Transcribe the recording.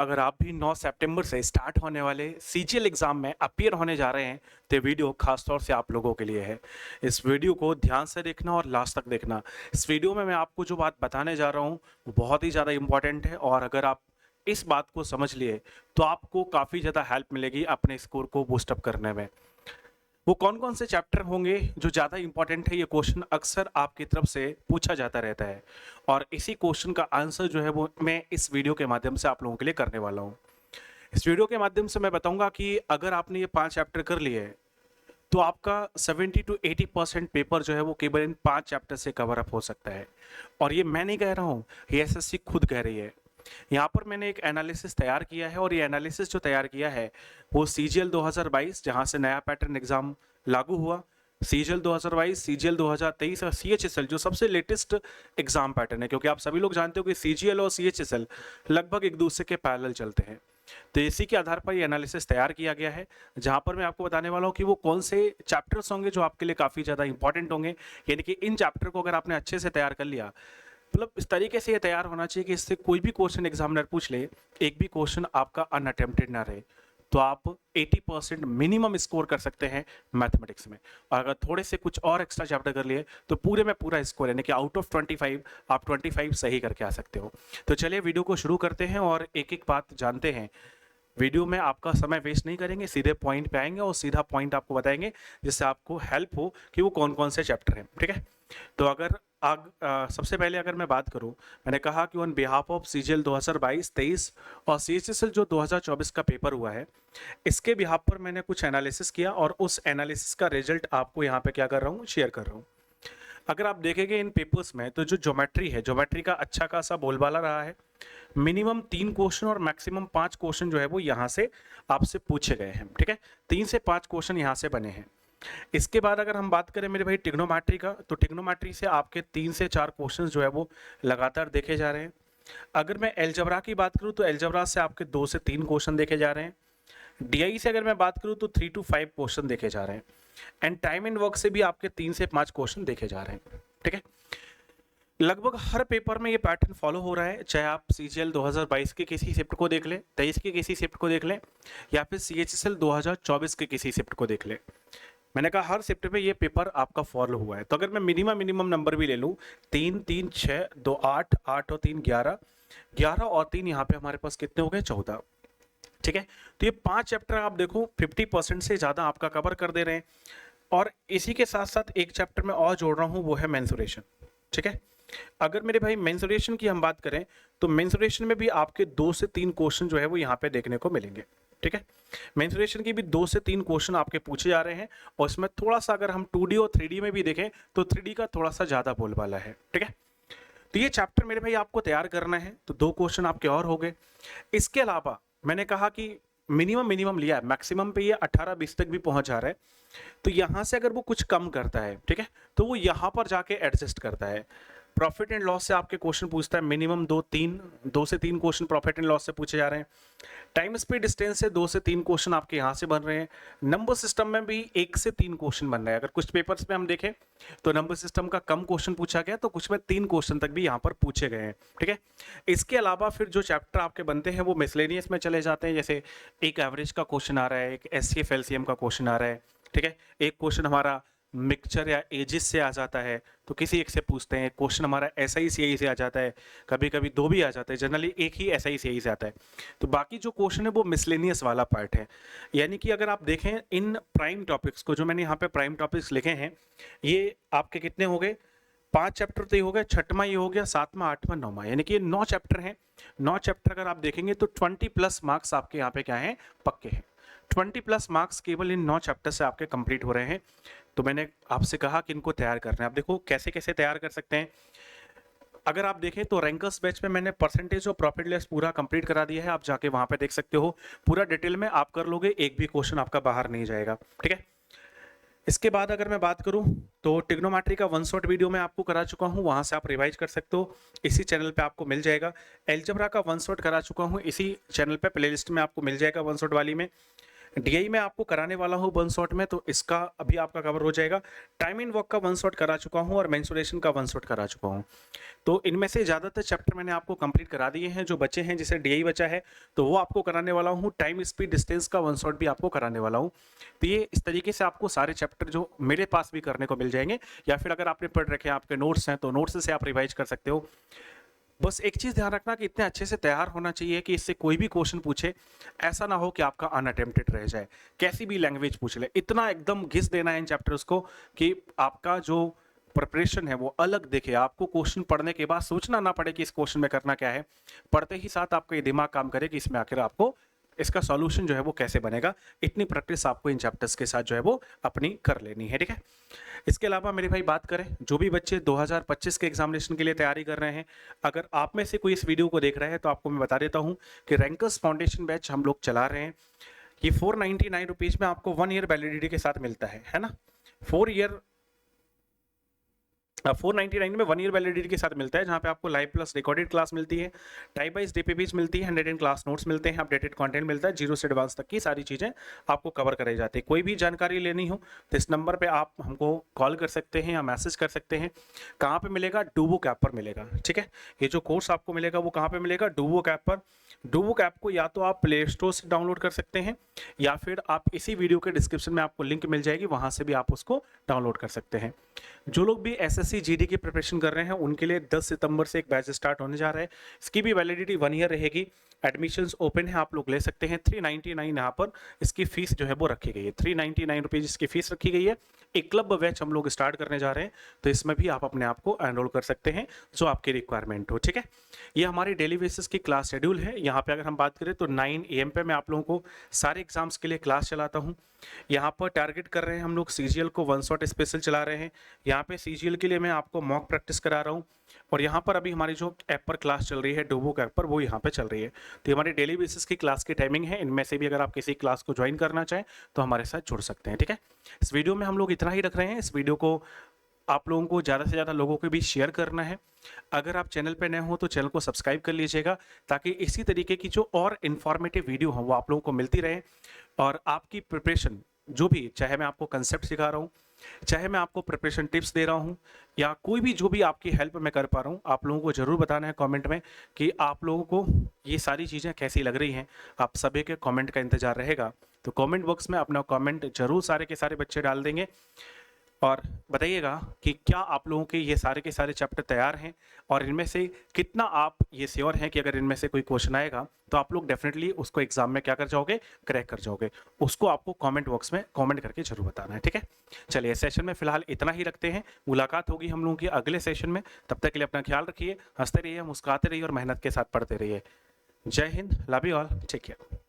अगर आप भी 9 सितंबर से स्टार्ट होने वाले सीजीएल एग्ज़ाम में अपीयर होने जा रहे हैं, तो ये वीडियो खास तौर से आप लोगों के लिए है। इस वीडियो को ध्यान से देखना और लास्ट तक देखना। इस वीडियो में मैं आपको जो बात बताने जा रहा हूँ, वो बहुत ही ज़्यादा इम्पोर्टेंट है और अगर आप इस बात को समझ लिए, तो आपको काफ़ी ज़्यादा हेल्प मिलेगी अपने स्कोर को बूस्ट अप करने में। वो कौन-कौन से चैप्टर होंगे जो ज़्यादा इम्पोर्टेंट है, ये क्वेश्चन अक्सर आपकी तरफ से पूछा जाता रहता है और इसी क्वेश्चन का आंसर जो है वो मैं इस वीडियो के माध्यम से आप लोगों के लिए करने वाला हूँ। इस वीडियो के माध्यम से मैं बताऊँगा कि अगर आपने ये 5 चैप्टर कर लिए, तो आपका 70 टू 80% पेपर जो है वो केवल इन 5 चैप्टर से कवर अप हो सकता है। और ये मैं नहीं कह रहा हूँ, ये एसएससी खुद कह रही है। यहाँ पर मैंने एक एनालिसिस तैयार किया है और ये एनालिसिस जो तैयार किया है वो सीजीएल 2022 जहाँ से नया पैटर्न एग्जाम लागू हुआ, सीजीएल 2022, सीजीएल 2023 और सीएचएसएल जो सबसे लेटेस्ट एग्जाम पैटर्न है, क्योंकि आप सभी लोग जानते हो कि सीजीएल और सीएचएसएल लगभग एक दूसरे के पैरेलल चलते हैं। तो इसी के आधार पर ये एनालिसिस तैयार किया गया है, जहाँ पर मैं आपको बताने वाला हूँ कि वो कौन से चैप्टर्स होंगे जो आपके लिए काफ़ी ज़्यादा इंपॉर्टेंट होंगे। यानी कि इन चैप्टर को अगर आपने अच्छे से तैयार कर लिया, मतलब इस तरीके से ये तैयार होना चाहिए कि इससे कोई भी क्वेश्चन एग्जामिनर पूछ ले, एक भी क्वेश्चन आपका अनअटेम्प्टेड ना रहे, तो आप 80% मिनिमम स्कोर कर सकते हैं मैथमेटिक्स में। और अगर थोड़े से कुछ और एक्स्ट्रा चैप्टर कर लिए, तो पूरे में पूरा स्कोर यानी कि आउट ऑफ 25 आप 25 सही करके आ सकते हो। तो चलिए वीडियो को शुरू करते हैं और एक एक बात जानते हैं। वीडियो में आपका समय वेस्ट नहीं करेंगे, सीधे पॉइंट पे आएंगे और सीधा पॉइंट आपको बताएंगे, जिससे आपको हेल्प हो कि वो कौन कौन से चैप्टर हैं। ठीक है, तो अगर सबसे पहले अगर मैं बात करूं, मैंने कहा कि ऑन बिहाफ ऑफ सीजीएल 2022-23 और सीएचएसएल जो 2024 का पेपर हुआ है, इसके बिहाफ पर मैंने कुछ एनालिसिस किया और उस एनालिसिस का रिजल्ट आपको यहाँ पे क्या कर रहा हूँ, शेयर कर रहा हूँ। अगर आप देखेंगे इन पेपर्स में, तो जो ज्योमेट्री है, ज्योमेट्री का अच्छा खासा बोलबाला रहा है। मिनिमम 3 क्वेश्चन और मैक्सिमम 5 क्वेश्चन जो है वो यहाँ से आपसे पूछे गए हैं। ठीक है, 3 से 5 क्वेश्चन यहाँ से बने हैं। इसके बाद अगर हम बात करें मेरे भाई ट्रिग्नोमेट्री का, तो ट्रिग्नोमेट्री से आपके 3 से 4 क्वेश्चन जो है वो लगातार देखे जा रहे हैं। अगर मैं एलजबरा की बात करूं, तो एलजबरा से आपके 2 से 3 क्वेश्चन देखे जा रहे हैं। डीआई से अगर मैं बात करूं, तो 3 टू 5 क्वेश्चन देखे जा रहे हैं। एंड टाइम एंड वर्क से भी आपके 3 से 5 क्वेश्चन देखे जा रहे हैं। ठीक है, लगभग हर पेपर में ये पैटर्न फॉलो हो रहा है, चाहे आप सीजीएल 2022 के किसी शिफ्ट को देख लें, 23 के किसी शिफ्ट को देख लें, या फिर सीएचएसएल 2024 के किसी शिफ्ट को देख लें। मैंने कहा हर शिफ्ट में ये पेपर आपका फॉलो हुआ है। तो अगर मैं मिनिमम नंबर भी ले लूँ, 3 3 6 2 8 8 और 3 11, 11 और 3 यहाँ पे हमारे पास कितने हो गए, 14। ठीक है, तो ये 5 चैप्टर आप देखो 50% से ज़्यादा आपका कवर कर दे रहे हैं। और इसी के साथ साथ एक चैप्टर में और जोड़ रहा हूँ, वो है मेंसुरेशन। ठीक है, अगर मेरे भाई मेंसुरेशन की हम बात करें, तो मेंसुरेशन में भी आपके 2 से 3 क्वेश्चन जो है वो यहाँ पे देखने को मिलेंगे। ठीक है, मेंसुरेशन की भी 2 से 3 क्वेश्चन आपके पूछे जा रहे हैं और इसमें थोड़ा सा अगर हम 2D और 3D में भी देखें, तो 3D का थोड़ा सा ज़्यादा बोलबाला है। ठीक है, तो ये चैप्टर मेरे भाई आपको तैयार करना है, तो 2 क्वेश्चन आपके और हो गए। इसके अलावा मैंने कहा कि मिनिमम लिया है, मैक्सिमम पे ये 18-20 तक भी पहुंच जा रहा है। तो यहाँ से अगर वो कुछ कम करता है, ठीक है, तो वो यहाँ पर जाके एडजस्ट करता है। प्रॉफिट एंड लॉस से आपके क्वेश्चन पूछता है, मिनिमम 2 से 3 क्वेश्चन प्रॉफिट एंड लॉस से पूछे जा रहे हैं। टाइम स्पीड डिस्टेंस से 2 से 3 क्वेश्चन आपके यहाँ से बन रहे हैं। नंबर सिस्टम में भी 1 से 3 क्वेश्चन बन रहे हैं। अगर कुछ पेपर्स में हम देखें, तो नंबर सिस्टम का कम क्वेश्चन पूछा गया, तो कुछ में 3 क्वेश्चन तक भी यहाँ पर पूछे गए हैं। ठीक है, इसके अलावा फिर जो चैप्टर आपके बनते हैं वो मिसलेनियस में चले जाते हैं। जैसे एक एवरेज का क्वेश्चन आ रहा है, एक एचसीएफ एलसीएम का क्वेश्चन आ रहा है। ठीक है, एक क्वेश्चन हमारा मिक्सचर या एजिस से आ जाता है, तो किसी एक से पूछते हैं। क्वेश्चन हमारा एसआईसीआई से आ जाता है, कभी कभी 2 भी आ जाते हैं, जनरली एक ही एसआईसीआई से आता है। तो बाकी जो क्वेश्चन है वो मिसलेनियस वाला पार्ट है। यानी कि अगर आप देखें इन प्राइम टॉपिक्स को, जो मैंने यहाँ पे प्राइम टॉपिक्स लिखे हैं, ये आपके कितने हो गए, 5 चैप्टर तो ये हो गए, 6वां ये हो गया, 7वां 8वां 9वां, यानी कि ये 9 चैप्टर हैं। 9 चैप्टर अगर आप देखेंगे तो 20+ मार्क्स आपके यहाँ पे क्या हैं, पक्के हैं। 20+ मार्क्स केवल इन 9 चैप्टर से आपके कंप्लीट हो रहे हैं। तो मैंने आपसे कहा कि इनको तैयार करना है। आप देखो कैसे कैसे तैयार कर सकते हैं। अगर आप देखें तो रैंकर्स बैच में मैंने परसेंटेज और प्रॉफिट लेस पूरा कंप्लीट करा दिया है, आप जाके वहां पे देख सकते हो। पूरा डिटेल में आप कर लोगे, एक भी क्वेश्चन आपका बाहर नहीं जाएगा। ठीक है, इसके बाद अगर मैं बात करूं, तो ट्रिग्नोमेट्री का 1 शॉट वीडियो मैं आपको करा चुका हूं, वहां से आप रिवाइज कर सकते हो, इसी चैनल पे आपको मिल जाएगा। एलजबरा का 1 शॉट करा चुका हूं, इसी चैनल पे प्लेलिस्ट में आपको मिल जाएगा 1 शॉट वाली में। डीआई में आपको कराने वाला हूँ वन शॉट में, तो इसका अभी आपका कवर हो जाएगा। टाइम इन वर्क का वन शॉट करा चुका हूँ और मेंसुरेशन का वन शॉट करा चुका हूँ। तो इनमें से ज़्यादातर चैप्टर मैंने आपको कंप्लीट करा दिए हैं। जो बच्चे हैं जिसे डीआई बचा है तो वो आपको कराने वाला हूँ। टाइम स्पीड डिस्टेंस का वन शॉट भी आपको कराने वाला हूँ। तो ये इस तरीके से आपको सारे चैप्टर जो मेरे पास भी करने को मिल जाएंगे, या फिर अगर आपने पढ़ रखे हैं, आपके नोट्स हैं, तो नोट्स से आप रिवाइज कर सकते हो। बस एक चीज़ ध्यान रखना कि इतने अच्छे से तैयार होना चाहिए कि इससे कोई भी क्वेश्चन पूछे ऐसा ना हो कि आपका अनअटेम्प्टेड रह जाए। कैसी भी लैंग्वेज पूछ ले, इतना एकदम घिस देना है इन चैप्टर्स को कि आपका जो प्रिपरेशन है वो अलग दिखे। आपको क्वेश्चन पढ़ने के बाद सोचना ना पड़े कि इस क्वेश्चन में करना क्या है, पढ़ते ही साथ आपका ये दिमाग काम करे कि इसमें आखिर आपको इसका सॉल्यूशन जो है वो कैसे बनेगा। इतनी प्रैक्टिस आपको इन चैप्टर्स के साथ जो है वो अपनी कर लेनी है, ठीक है। इसके अलावा मेरे भाई बात करें, जो भी बच्चे 2025 के एग्जामिनेशन के लिए तैयारी कर रहे हैं, अगर आप में से कोई इस वीडियो को देख रहा है तो आपको मैं बता देता हूं कि रैंकर्स फाउंडेशन बैच हम लोग चला रहे हैं। ये 499 रुपीज़ में आपको 1 ईयर वैलिडिटी के साथ मिलता है ना। 499 में 1 ईयर वैलिडिटी के साथ मिलता है, जहाँ पे आपको लाइव प्लस रिकॉर्डेड क्लास मिलती है, टाइप वाइज डीपीपीज मिलती है, 110 क्लास नोट्स मिलते हैं, अपडेटेड कंटेंट मिलता है, जीरो से एडवांस तक की सारी चीज़ें आपको कवर कराई जाती है। कोई भी जानकारी लेनी हो तो इस नंबर पे आप हमको कॉल कर सकते हैं या मैसेज कर सकते हैं। कहाँ पे मिलेगा? डूबुक ऐप पर मिलेगा, ठीक है। ये जो कोर्स आपको मिलेगा वो कहाँ पर मिलेगा? डूबुक ऐप पर। डूबुक ऐप को या तो आप प्ले स्टोर से डाउनलोड कर सकते हैं, या फिर आप इसी वीडियो के डिस्क्रिप्शन में आपको लिंक मिल जाएगी, वहाँ से भी आप उसको डाउनलोड कर सकते हैं। जो लोग भी एसएससी जीडी की प्रिपरेशन कर रहे हैं उनके लिए 10 सितंबर से एक बैच स्टार्ट होने जा रहा है। इसकी भी वैलिडिटी 1 ईयर रहेगी। एडमिशन्स ओपन है, आप लोग ले सकते हैं। 399 यहाँ पर इसकी फीस जो है वो रखी गई है। 399 रुपीज़ इसकी फीस रखी गई है। एक क्लब बैच हम लोग स्टार्ट करने जा रहे हैं, तो इसमें भी आप अपने आप को एनरोल कर सकते हैं जो आपकी रिक्वायरमेंट हो, ठीक है। ये हमारी डेली बेसिस की क्लास शेड्यूल है। यहाँ पे अगर हम बात करें तो 9 AM पे मैं आप लोगों को सारे एग्जाम्स के लिए क्लास चलाता हूँ। यहाँ पर टारगेट कर रहे हैं हम लोग सीजीएल को, वन शॉट स्पेशल चला रहे हैं। यहाँ पे सीजीएल के लिए मैं आपको मॉक प्रैक्टिस करा रहा हूँ, और यहाँ पर अभी हमारी जो ऐप पर क्लास चल रही है डूबुक ऐप पर, वो यहाँ पे चल रही है। तो ये हमारी डेली बेसिस की क्लास की टाइमिंग है। इनमें से भी अगर आप किसी क्लास को ज्वाइन करना चाहें तो हमारे साथ जुड़ सकते हैं, ठीक है। इस वीडियो में हम लोग इतना ही रख रहे हैं। इस वीडियो को आप लोगों को ज़्यादा से ज़्यादा लोगों के बीच शेयर करना है। अगर आप चैनल पर नए हो तो चैनल को सब्सक्राइब कर लीजिएगा, ताकि इसी तरीके की जो और इन्फॉर्मेटिव वीडियो हो वो आप लोगों को मिलती रहे, और आपकी प्रिपरेशन जो भी, चाहे मैं आपको कंसेप्ट सिखा रहा हूँ, चाहे मैं आपको प्रिपरेशन टिप्स दे रहा हूँ, या कोई भी जो भी आपकी हेल्प मैं कर पा रहा हूँ, आप लोगों को ज़रूर बताना है कमेंट में कि आप लोगों को ये सारी चीज़ें कैसी लग रही हैं। आप सभी के कमेंट का इंतज़ार रहेगा, तो कमेंट बॉक्स में अपना कमेंट जरूर सारे के सारे बच्चे डाल देंगे, और बताइएगा कि क्या आप लोगों के ये सारे के सारे चैप्टर तैयार हैं, और इनमें से कितना आप ये श्योर हैं कि अगर इनमें से कोई क्वेश्चन आएगा तो आप लोग डेफिनेटली उसको एग्जाम में क्या कर जाओगे, क्रैक कर जाओगे। उसको आपको कमेंट बॉक्स में कमेंट करके जरूर बताना है, ठीक है। चलिए, सेशन में फिलहाल इतना ही रखते हैं। मुलाकात होगी हम लोगों की अगले सेशन में। तब तक के लिए अपना ख्याल रखिए, हंसते रहिए, मुस्कुराते रहिए और मेहनत के साथ पढ़ते रहिए। जय Hind, love you all, take care.